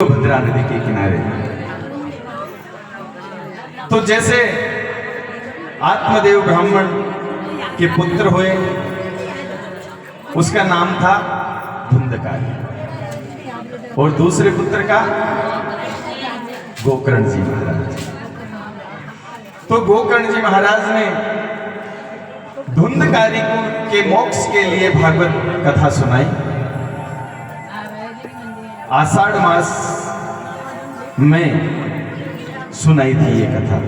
भद्रा नदी के किनारे। तो जैसे आत्मदेव ब्राह्मण के पुत्र हुए, उसका नाम था धुंधकारी, और दूसरे पुत्र का गोकर्ण जी महाराज। तो गोकर्ण जी महाराज ने धुंधकारी के मोक्ष के लिए भागवत कथा सुनाई। आषाढ़ मास में सुनाई थी ये कथा।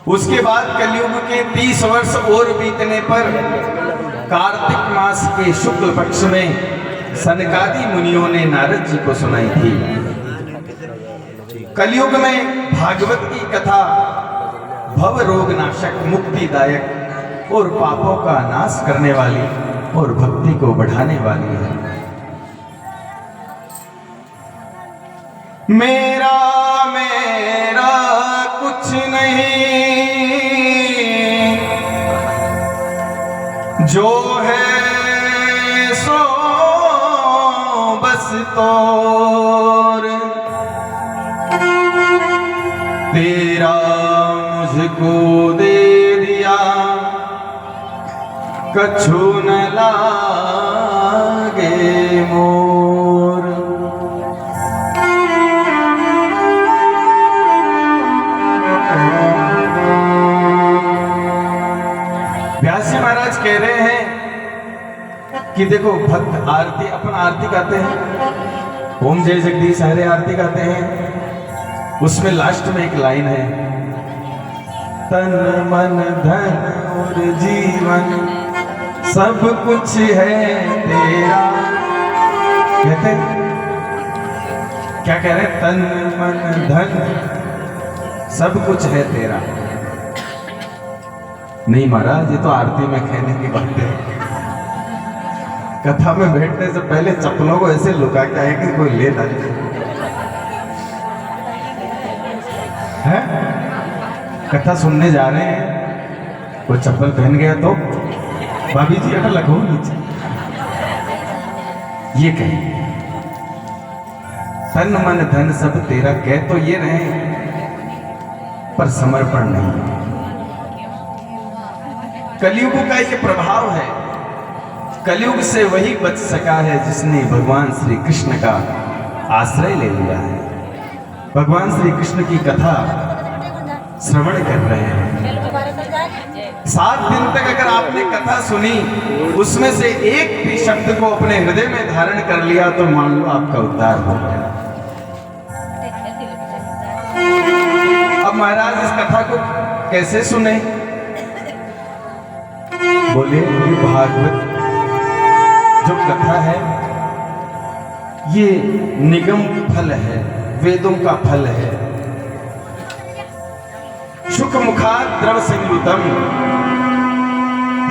उसके बाद कलयुग के 30 वर्ष और बीतने पर कार्तिक मास के शुक्ल पक्ष में सनकादि मुनियों ने नारद जी को सुनाई थी। कलयुग में भागवत की कथा भव रोग नाशक, मुक्तिदायक और पापों का नाश करने वाली और भक्ति को बढ़ाने वाली है। मेरा मेरा कुछ नहीं, जो है सो बस तोर, तेरा मुझको दे दिया कछु न लागे मोर। व्यासी महाराज कह रहे हैं कि देखो भक्त आरती, अपन आरती गाते हैं, ओम जय जगदीश हरे आरती गाते हैं, उसमें लास्ट में एक लाइन है, तन मन धन और जीवन सब कुछ है तेरा। कहते क्या कह रहे हैं? तन मन धन सब कुछ है तेरा। नहीं महाराज, ये तो आरती में कहने की बात है। कथा में बैठने से पहले चप्पलों को ऐसे लुका के आए कि कोई ले ना ले। है? कथा सुनने जा रहे हैं, कोई चप्पल पहन गया तो भाभी जी अगर लगो नीचे। ये कहें तन मन धन सब तेरा, कह तो ये रहे पर समर्पण नहीं। कलयुग का ये प्रभाव है। कलयुग से वही बच सका है जिसने भगवान श्री कृष्ण का आश्रय ले लिया है। भगवान श्री कृष्ण की कथा श्रवण कर रहे हैं। 7 दिन तक अगर आपने कथा सुनी, उसमें से एक भी शब्द को अपने हृदय में धारण कर लिया तो मान लो आपका उद्धार हो गया। अब महाराज इस कथा को कैसे सुने? बोले ये भागवत जो कथा है ये निगम फल है, वेदों का फल है। शुक मुखात द्रव संयुतम,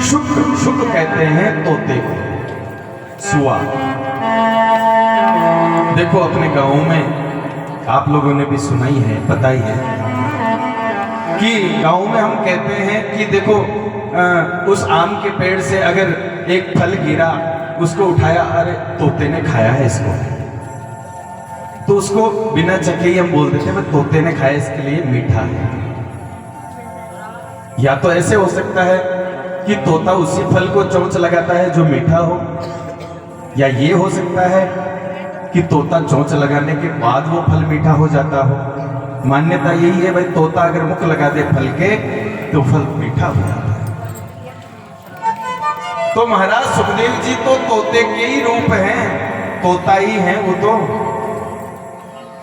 शुक कहते हैं तोते को, सुआ। देखो अपने गांव में आप लोगों ने भी सुनाई है, पता ही है कि गांव में हम कहते हैं कि देखो उस आम के पेड़ से अगर एक फल गिरा, उसको उठाया, अरे तोते ने खाया है इसको, तो उसको बिना चखे ही हम बोल देते हैं तोते ने खाया, इसके लिए मीठा है। या तो ऐसे हो सकता है कि तोता उसी फल को चोंच लगाता है जो मीठा हो, या ये हो सकता है कि तोता चोंच लगाने के बाद वो फल मीठा हो जाता हो। मान्यता यही है भाई, तोता अगर मुख लगा दे फल के तो फल मीठा हो जाता है। तो महाराज सुखदेव जी तो तोते के ही रूप हैं, तोता ही हैं वो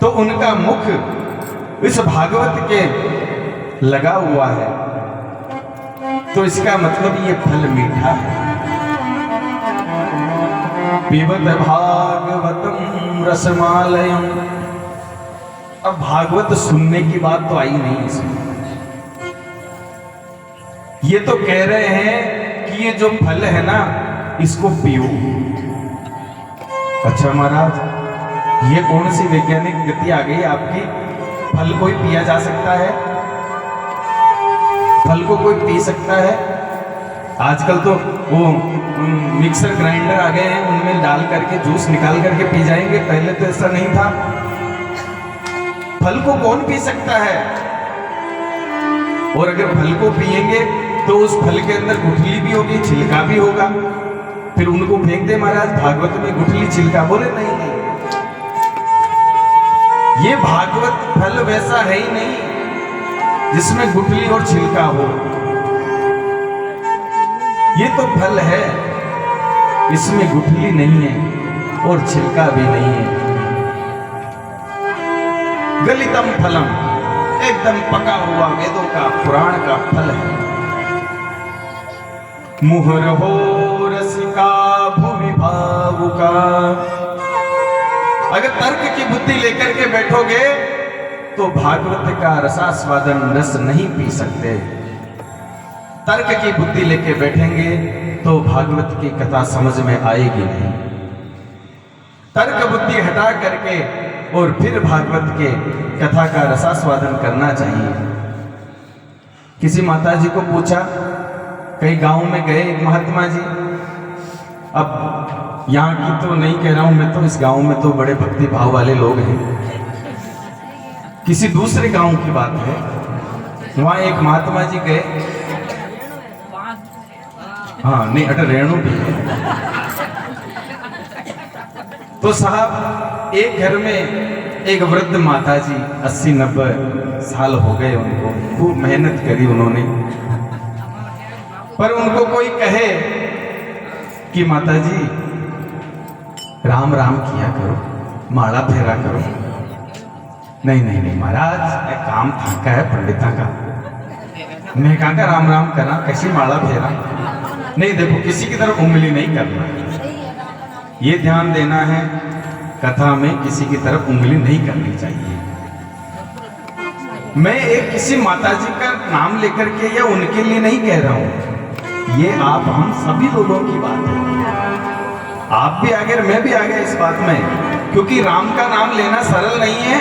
तो उनका मुख इस भागवत के लगा हुआ है, तो इसका मतलब ये फल मीठा है। पिबत भागवतम रसमालयम। अब भागवत सुनने की बात तो आई नहीं इसमें। ये तो कह रहे हैं कि ये जो फल है ना, इसको पियो। अच्छा महाराज, ये कौन सी वैज्ञानिक गति आ गई आपकी? फल कोई पिया जा सकता है? फल को कोई पी सकता है? आजकल तो वो मिक्सर ग्राइंडर आ गए हैं, उनमें डाल करके जूस निकाल करके पी जाएंगे। पहले तो ऐसा नहीं था। फल को कौन पी सकता है? और अगर फल को पिएंगे तो उस फल के अंदर गुठली भी होगी, छिलका भी होगा। फिर उनको फेंक दे महाराज, भागवत में गुठली छिलका, बोले नहीं नहीं, ये भागवत फल वैसा है ही नहीं जिसमें गुठली और छिलका हो। ये तो फल है, इसमें गुठली नहीं है और छिलका भी नहीं है। गलितम फलम, एकदम पका हुआ वेदों का पुराण का फल है। मुहुर्हो रसिका भूमि भावुका। अगर तर्क की बुद्धि लेकर के बैठोगे तो भागवत का रसास्वादन रस नहीं पी सकते। तर्क की बुद्धि लेके बैठेंगे तो भागवत की कथा समझ में आएगी नहीं। तर्क बुद्धि हटा करके और फिर भागवत के कथा का रसास्वादन करना चाहिए। किसी माता जी को पूछा, कई गांव में गए एक महात्मा जी। अब यहाँ की तो नहीं कह रहा हूं मैं, तो इस गांव में तो बड़े भक्ति भाव वाले लोग हैं। किसी दूसरे गांव की बात है, वहां एक महात्मा जी गए। हाँ नहीं, अटर रेणु भी है। तो साहब एक घर में एक वृद्ध माता जी, 80-90 साल हो गए उनको, खूब मेहनत करी उन्होंने। पर उनको कोई कहे कि माता जी राम राम किया करो, माला फेरा करो। नहीं नहीं नहीं महाराज, एक काम थाका है पंडिता का। मैं कहा का राम राम करा, कैसी माला फेरा? नहीं देखो, किसी की तरफ उंगली नहीं करना, ये ध्यान देना है, कथा में किसी की तरफ उंगली नहीं करनी चाहिए। मैं एक किसी माता जी का नाम लेकर के या उनके लिए नहीं कह रहा हूं, ये आप हम सभी लोगों की बात है। आप भी आ गए, मैं भी आ गया इस बात में, क्योंकि राम का नाम लेना सरल नहीं है।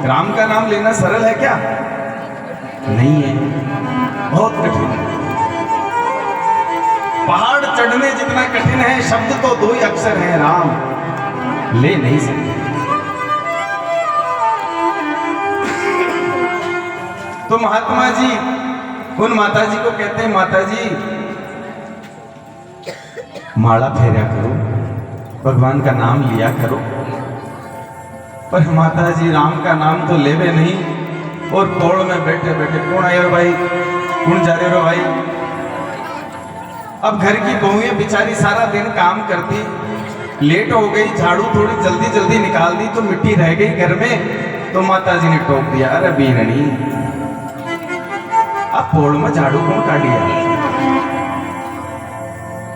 राम का नाम लेना सरल है क्या? नहीं है, बहुत कठिन है। पहाड़ चढ़ने जितना कठिन है, शब्द तो 2 ही अक्षर हैं, राम, ले नहीं सकते। तो महात्मा जी उन माता जी को कहते हैं, माता जी माला फेरा करो, भगवान का नाम लिया करो। पर माता जी राम का नाम तो लेवे नहीं, और तोड़ में बैठे बैठे, कौन आयो भाई, कौन जा रहे हो भाई? अब घर की बहुएं बेचारी सारा दिन काम करती, लेट हो गई, झाड़ू थोड़ी जल्दी जल्दी निकाल दी तो मिट्टी रह गई घर में। तो माता जी ने टोक दिया, अरे बीननी, अब पोड़ में झाड़ू कौन काटिया?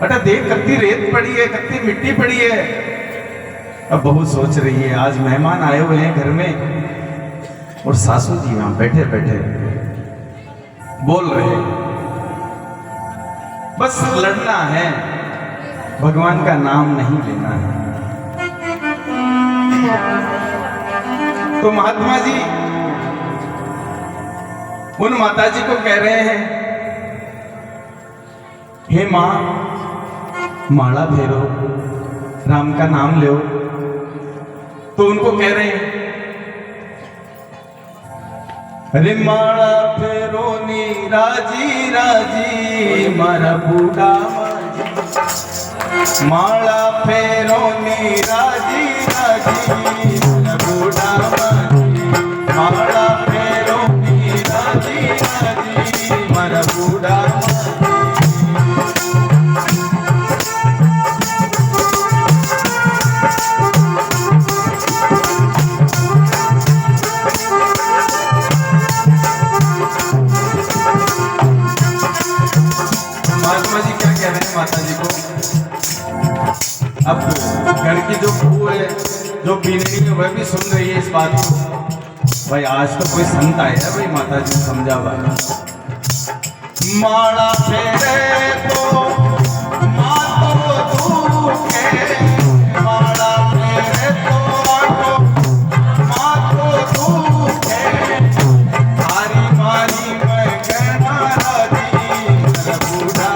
बेटा देख, कत्ती रेत पड़ी है, कत्ती मिट्टी पड़ी है। अब बहू सोच रही है, आज मेहमान आए हुए हैं घर में, और सासू जी वहां बैठे बैठे बोल रहे, बस लड़ना है, भगवान का नाम नहीं लेना है। तो महात्मा जी उन माता जी को कह रहे हैं, हे मां, माला फेरो, राम का नाम लो। तो उनको कह रहे हैं, अरे माला फेरो नी राजी राजी मारा बूढ़ा माजी। माला फेरो नी राजी राजी मारा बूढ़ा माजी। माला फेरो नी राजी राजी मारा बूढ़ा माजी। महात्मा जी क्या कह रहे हैं माता जी को? अब घर की जो बहू है, जो बीननी है, वह भी सुन रही है इस बात को। भाई आज तो कोई संत आया भाई, माता जी समझा भाई। माला फेरे तो मातो दुखे, माला फेरे तो मातो दुखे। हारी मारी मैं कहना राजी, बूढ़ा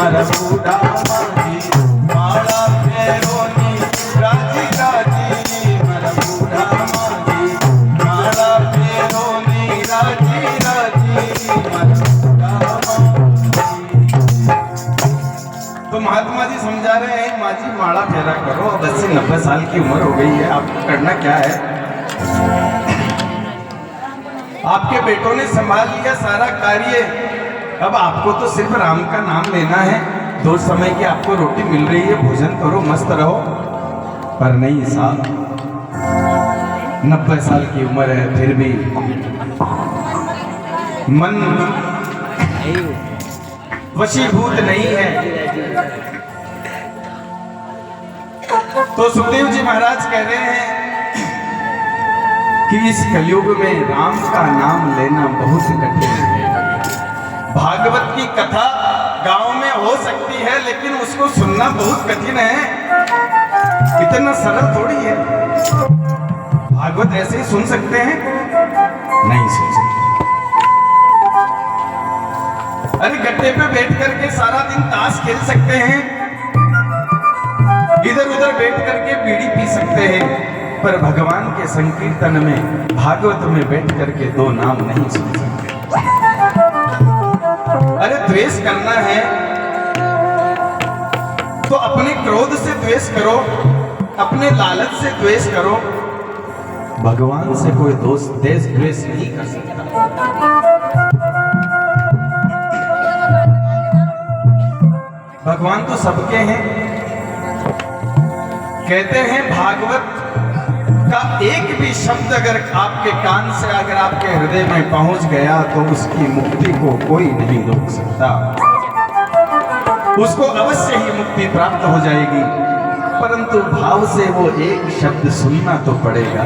मर बूढ़ा मांझी माला फेरोनी राजी राजी मर बूढ़ा मांझी माला फेरोनी राजी राजी मर बूढ़ा मांझी। तो महात्मा जी समझा रहे हैं मांझी माला फेरा करो, अब 80-90 साल की उम्र हो गई है, आपको करना क्या है? आपके बेटों ने संभाल लिया सारा कार्य, अब आपको तो सिर्फ राम का नाम लेना है, 2 समय की आपको रोटी मिल रही है, भोजन करो, मस्त रहो। पर नहीं साहब, 90 साल की उम्र है, फिर भी मन वशीभूत नहीं है। तो सुखदेव जी महाराज कह रहे हैं कि इस कलयुग में राम का नाम लेना बहुत कठिन है। भागवत की कथा गांव में हो सकती है, लेकिन उसको सुनना बहुत कठिन है, इतना सरल थोड़ी है। भागवत ऐसे ही सुन सकते हैं? नहीं सुन सकते। अरे गड्ढे पे बैठ करके सारा दिन ताश खेल सकते हैं, इधर उधर बैठ करके बीड़ी पी सकते हैं, पर भगवान के संकीर्तन में, भागवत में बैठ करके 2 नाम नहीं सुन सकते। अरे द्वेष करना है तो अपने क्रोध से द्वेष करो, अपने लालच से द्वेष करो, भगवान से कोई देश द्वेष नहीं कर सकता। भगवान तो सबके हैं। कहते हैं भागवत का एक भी शब्द अगर आपके कान से, अगर आपके हृदय में पहुंच गया तो उसकी मुक्ति को कोई नहीं रोक सकता, उसको अवश्य ही मुक्ति प्राप्त हो जाएगी, परंतु भाव से वो एक शब्द सुनना तो पड़ेगा।